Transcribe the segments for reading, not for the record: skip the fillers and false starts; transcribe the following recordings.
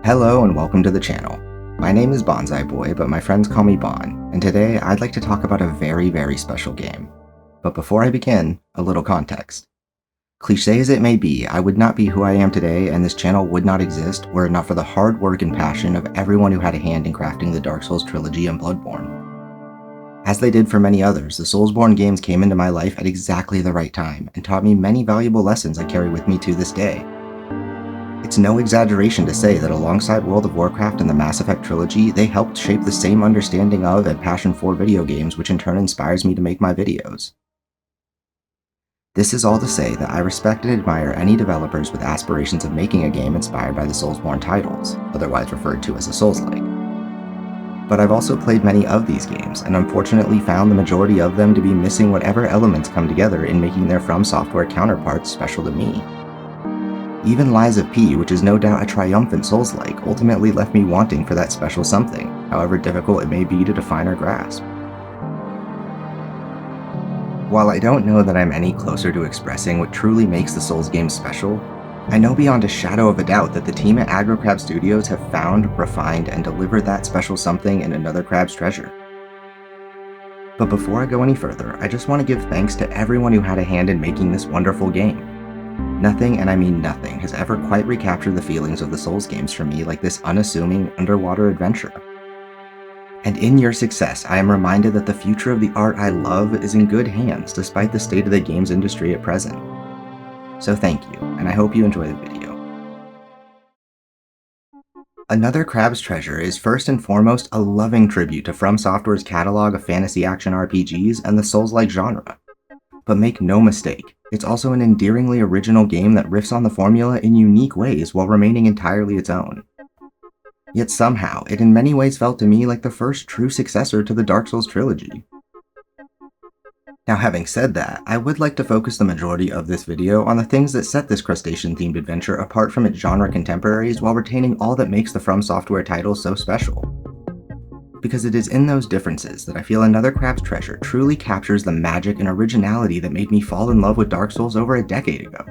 Hello and welcome to the channel. My name is Bonsai Boy, but my friends call me Bon, and today I'd like to talk about a very special game. But before I begin, a little context. Cliché as it may be, I would not be who I am today, and this channel would not exist were it not for the hard work and passion of everyone who had a hand in crafting the Dark Souls trilogy and Bloodborne. As they did for many others, the Soulsborne games came into my life at exactly the right time, and taught me many valuable lessons I carry with me to this day. It's no exaggeration to say that alongside World of Warcraft and the Mass Effect trilogy, they helped shape the same understanding of and passion for video games, which in turn inspires me to make my videos. This is all to say that I respect and admire any developers with aspirations of making a game inspired by the Soulsborne titles, otherwise referred to as a Souls-like. But I've also played many of these games, and unfortunately found the majority of them to be missing whatever elements come together in making their From Software counterparts special to me. Even Lies of P, which is no doubt a triumphant Souls-like, ultimately left me wanting for that special something, however difficult it may be to define or grasp. While I don't know that I'm any closer to expressing what truly makes the Souls games special, I know beyond a shadow of a doubt that the team at AgroCrab Studios have found, refined, and delivered that special something in another Crab's Treasure. But before I go any further, I just want to give thanks to everyone who had a hand in making this wonderful game. Nothing, and I mean nothing, has ever quite recaptured the feelings of the Souls games for me like this unassuming underwater adventure. And in your success, I am reminded that the future of the art I love is in good hands despite the state of the games industry at present. So thank you, and I hope you enjoy the video. Another Crab's Treasure is first and foremost a loving tribute to From Software's catalog of fantasy action RPGs and the Souls-like genre. But make no mistake, it's also an endearingly original game that riffs on the formula in unique ways while remaining entirely its own. Yet somehow, it in many ways felt to me like the first true successor to the Dark Souls trilogy. Now having said that, I would like to focus the majority of this video on the things that set this crustacean-themed adventure apart from its genre contemporaries while retaining all that makes the From Software titles so special. Because it is in those differences that I feel Another Crab's Treasure truly captures the magic and originality that made me fall in love with Dark Souls over a decade ago.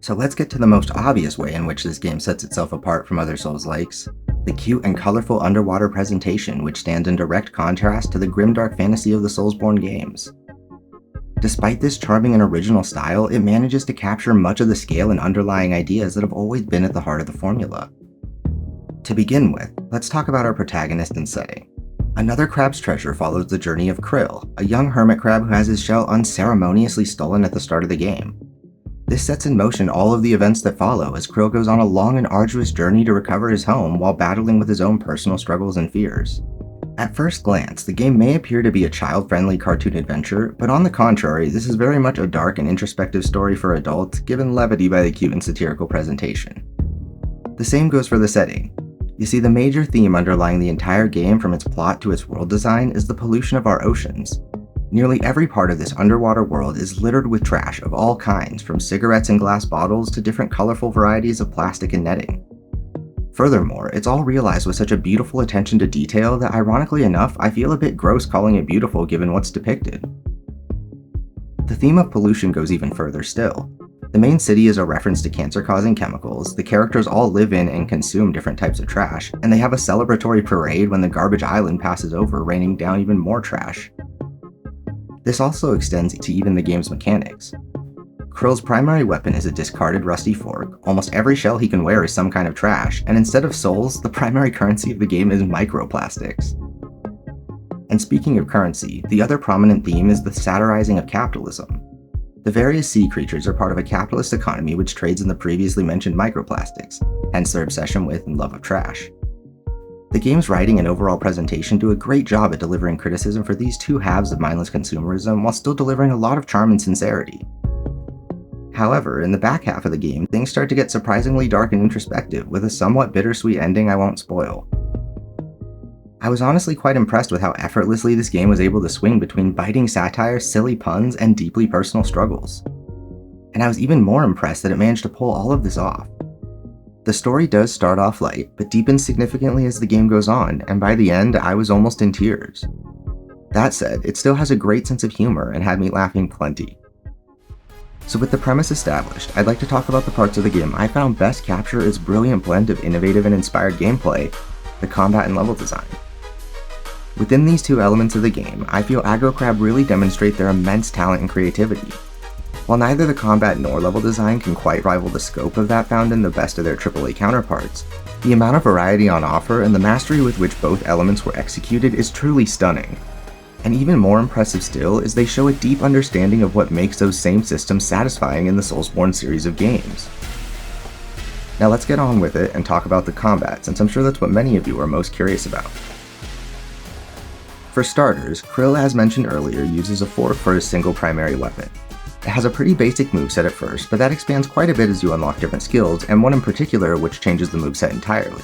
So let's get to the most obvious way in which this game sets itself apart from other Souls-likes, the cute and colorful underwater presentation which stands in direct contrast to the grimdark fantasy of the Soulsborne games. Despite this charming and original style, it manages to capture much of the scale and underlying ideas that have always been at the heart of the formula. To begin with, let's talk about our protagonist and setting. Another Crab's Treasure follows the journey of Krill, a young hermit crab who has his shell unceremoniously stolen at the start of the game. This sets in motion all of the events that follow as Krill goes on a long and arduous journey to recover his home while battling with his own personal struggles and fears. At first glance, the game may appear to be a child-friendly cartoon adventure, but on the contrary, this is very much a dark and introspective story for adults, given levity by the cute and satirical presentation. The same goes for the setting. You see, the major theme underlying the entire game from its plot to its world design is the pollution of our oceans. Nearly every part of this underwater world is littered with trash of all kinds, from cigarettes and glass bottles to different colorful varieties of plastic and netting. Furthermore, it's all realized with such a beautiful attention to detail that ironically enough, I feel a bit gross calling it beautiful given what's depicted. The theme of pollution goes even further still. The main city is a reference to cancer-causing chemicals, the characters all live in and consume different types of trash, and they have a celebratory parade when the garbage island passes over, raining down even more trash. This also extends to even the game's mechanics. Krill's primary weapon is a discarded rusty fork, almost every shell he can wear is some kind of trash, and instead of souls, the primary currency of the game is microplastics. And speaking of currency, the other prominent theme is the satirizing of capitalism. The various sea creatures are part of a capitalist economy which trades in the previously mentioned microplastics, hence their obsession with and love of trash. The game's writing and overall presentation do a great job at delivering criticism for these two halves of mindless consumerism while still delivering a lot of charm and sincerity. However, in the back half of the game, things start to get surprisingly dark and introspective, with a somewhat bittersweet ending I won't spoil. I was honestly quite impressed with how effortlessly this game was able to swing between biting satire, silly puns, and deeply personal struggles. And I was even more impressed that it managed to pull all of this off. The story does start off light, but deepens significantly as the game goes on, and by the end, I was almost in tears. That said, it still has a great sense of humor and had me laughing plenty. So with the premise established, I'd like to talk about the parts of the game I found best capture its brilliant blend of innovative and inspired gameplay, the combat and level design. Within these two elements of the game, I feel Aggro Crab really demonstrate their immense talent and creativity. While neither the combat nor level design can quite rival the scope of that found in the best of their AAA counterparts, the amount of variety on offer and the mastery with which both elements were executed is truly stunning. And even more impressive still is they show a deep understanding of what makes those same systems satisfying in the Soulsborne series of games. Now let's get on with it and talk about the combat, since I'm sure that's what many of you are most curious about. For starters, Krill, as mentioned earlier, uses a fork for his single primary weapon. It has a pretty basic moveset at first, but that expands quite a bit as you unlock different skills, and one in particular which changes the moveset entirely.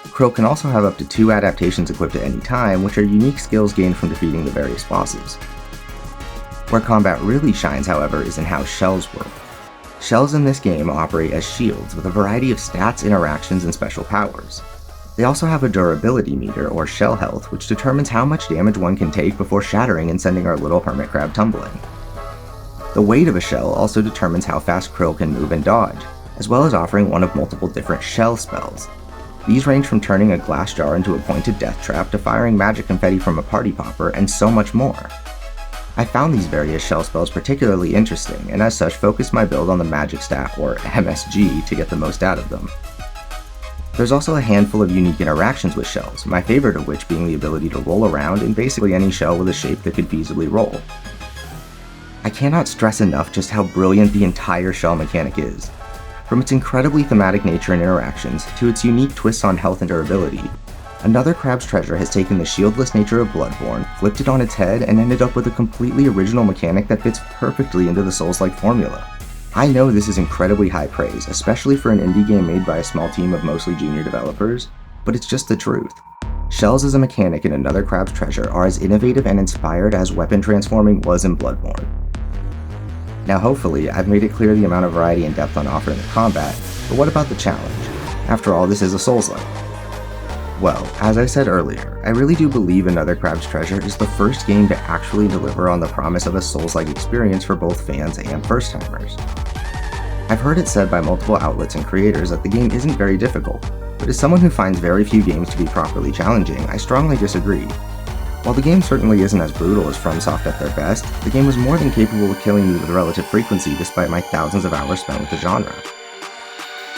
Krill can also have up to 2 adaptations equipped at any time, which are unique skills gained from defeating the various bosses. Where combat really shines, however, is in how shells work. Shells in this game operate as shields with a variety of stats, interactions, and special powers. They also have a durability meter, or shell health, which determines how much damage one can take before shattering and sending our little hermit crab tumbling. The weight of a shell also determines how fast Krill can move and dodge, as well as offering one of multiple different shell spells. These range from turning a glass jar into a pointed death trap to firing magic confetti from a party popper, and so much more. I found these various shell spells particularly interesting, and as such focused my build on the magic stat, or MSG, to get the most out of them. There's also a handful of unique interactions with shells, my favorite of which being the ability to roll around in basically any shell with a shape that could feasibly roll. I cannot stress enough just how brilliant the entire shell mechanic is. From its incredibly thematic nature and interactions, to its unique twists on health and durability, Another Crab's Treasure has taken the shieldless nature of Bloodborne, flipped it on its head, and ended up with a completely original mechanic that fits perfectly into the Souls-like formula. I know this is incredibly high praise, especially for an indie game made by a small team of mostly junior developers, but it's just the truth. Shells as a mechanic in Another Crab's Treasure are as innovative and inspired as weapon transforming was in Bloodborne. Now hopefully, I've made it clear the amount of variety and depth on offer in the combat, but what about the challenge? After all, this is a Souls-like. Well, as I said earlier, I really do believe Another Crab's Treasure is the first game to actually deliver on the promise of a Souls-like experience for both fans and first-timers. I've heard it said by multiple outlets and creators that the game isn't very difficult, but as someone who finds very few games to be properly challenging, I strongly disagree. While the game certainly isn't as brutal as FromSoft at their best, the game was more than capable of killing me with relative frequency despite my thousands of hours spent with the genre.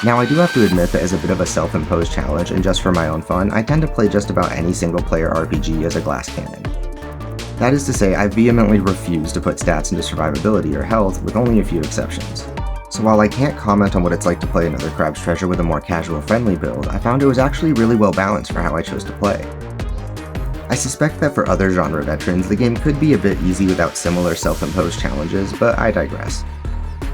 Now I do have to admit that as a bit of a self-imposed challenge and just for my own fun, I tend to play just about any single-player RPG as a glass cannon. That is to say, I vehemently refuse to put stats into survivability or health, with only a few exceptions. So while I can't comment on what it's like to play Another Crab's Treasure with a more casual friendly build, I found it was actually really well balanced for how I chose to play. I suspect that for other genre veterans, the game could be a bit easy without similar self-imposed challenges, but I digress.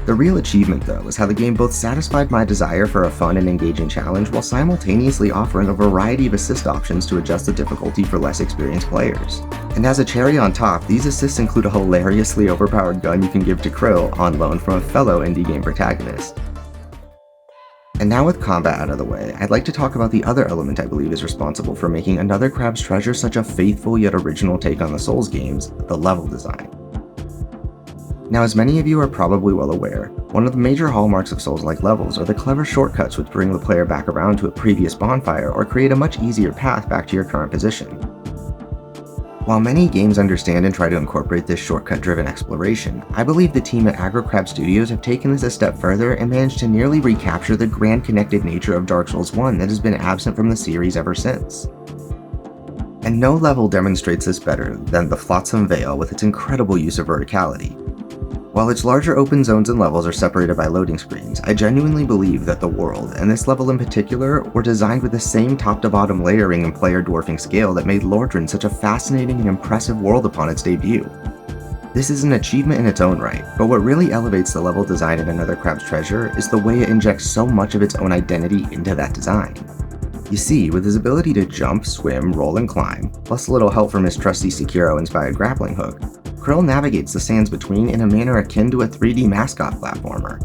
The real achievement, though, is how the game both satisfied my desire for a fun and engaging challenge while simultaneously offering a variety of assist options to adjust the difficulty for less experienced players. And as a cherry on top, these assists include a hilariously overpowered gun you can give to Krill on loan from a fellow indie game protagonist. And now with combat out of the way, I'd like to talk about the other element I believe is responsible for making Another Crab's Treasure such a faithful yet original take on the Souls games, the level design. Now, as many of you are probably well aware, one of the major hallmarks of Souls-like levels are the clever shortcuts which bring the player back around to a previous bonfire or create a much easier path back to your current position. While many games understand and try to incorporate this shortcut-driven exploration, I believe the team at Aggro Crab Studios have taken this a step further and managed to nearly recapture the grand connected nature of Dark Souls 1 that has been absent from the series ever since. And no level demonstrates this better than the Flotsam Vale with its incredible use of verticality. While its larger open zones and levels are separated by loading screens, I genuinely believe that the world, and this level in particular, were designed with the same top-to-bottom layering and player dwarfing scale that made Lordran such a fascinating and impressive world upon its debut. This is an achievement in its own right, but what really elevates the level design in Another Crab's Treasure is the way it injects so much of its own identity into that design. You see, with his ability to jump, swim, roll, and climb, plus a little help from his trusty Sekiro-inspired grappling hook, Krill navigates the sands between in a manner akin to a 3D mascot platformer.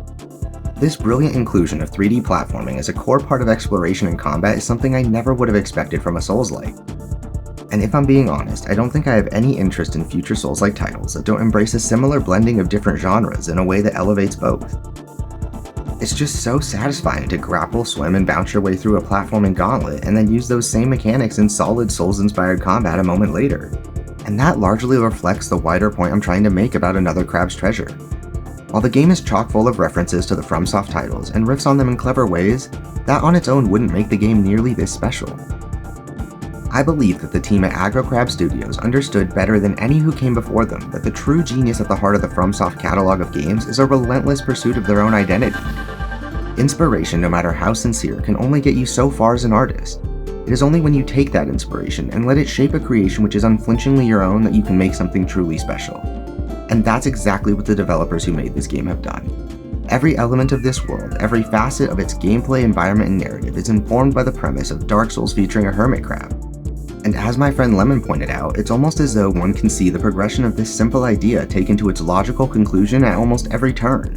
This brilliant inclusion of 3D platforming as a core part of exploration and combat is something I never would have expected from a Souls-like. And if I'm being honest, I don't think I have any interest in future Souls-like titles that don't embrace a similar blending of different genres in a way that elevates both. It's just so satisfying to grapple, swim, and bounce your way through a platforming gauntlet and then use those same mechanics in solid Souls-inspired combat a moment later. And that largely reflects the wider point I'm trying to make about Another Crab's Treasure. While the game is chock full of references to the FromSoft titles and riffs on them in clever ways, that on its own wouldn't make the game nearly this special. I believe that the team at Aggro Crab Studios understood better than any who came before them that the true genius at the heart of the FromSoft catalog of games is a relentless pursuit of their own identity. Inspiration, no matter how sincere, can only get you so far as an artist. It is only when you take that inspiration and let it shape a creation which is unflinchingly your own that you can make something truly special. And that's exactly what the developers who made this game have done. Every element of this world, every facet of its gameplay, environment, and narrative is informed by the premise of Dark Souls featuring a hermit crab. And as my friend Lemon pointed out, it's almost as though one can see the progression of this simple idea taken to its logical conclusion at almost every turn.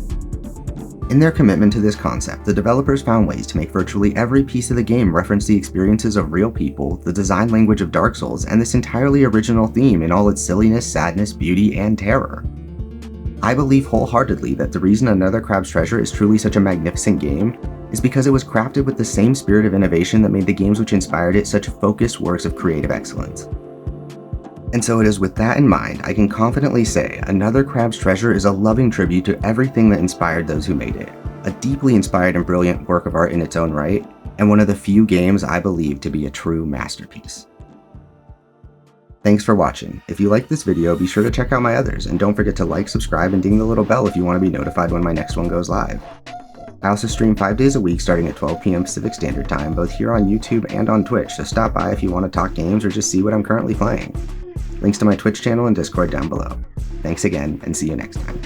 In their commitment to this concept, the developers found ways to make virtually every piece of the game reference the experiences of real people, the design language of Dark Souls, and this entirely original theme in all its silliness, sadness, beauty, and terror. I believe wholeheartedly that the reason Another Crab's Treasure is truly such a magnificent game is because it was crafted with the same spirit of innovation that made the games which inspired it such focused works of creative excellence. And so it is with that in mind, I can confidently say Another Crab's Treasure is a loving tribute to everything that inspired those who made it, a deeply inspired and brilliant work of art in its own right, and one of the few games I believe to be a true masterpiece. Thanks for watching. If you liked this video, be sure to check out my others, and don't forget to like, subscribe, and ding the little bell if you want to be notified when my next one goes live. I also stream 5 days a week starting at 12 PM Pacific Standard Time, both here on YouTube and on Twitch, so stop by if you want to talk games or just see what I'm currently playing. Links to my Twitch channel and Discord down below. Thanks again, and see you next time.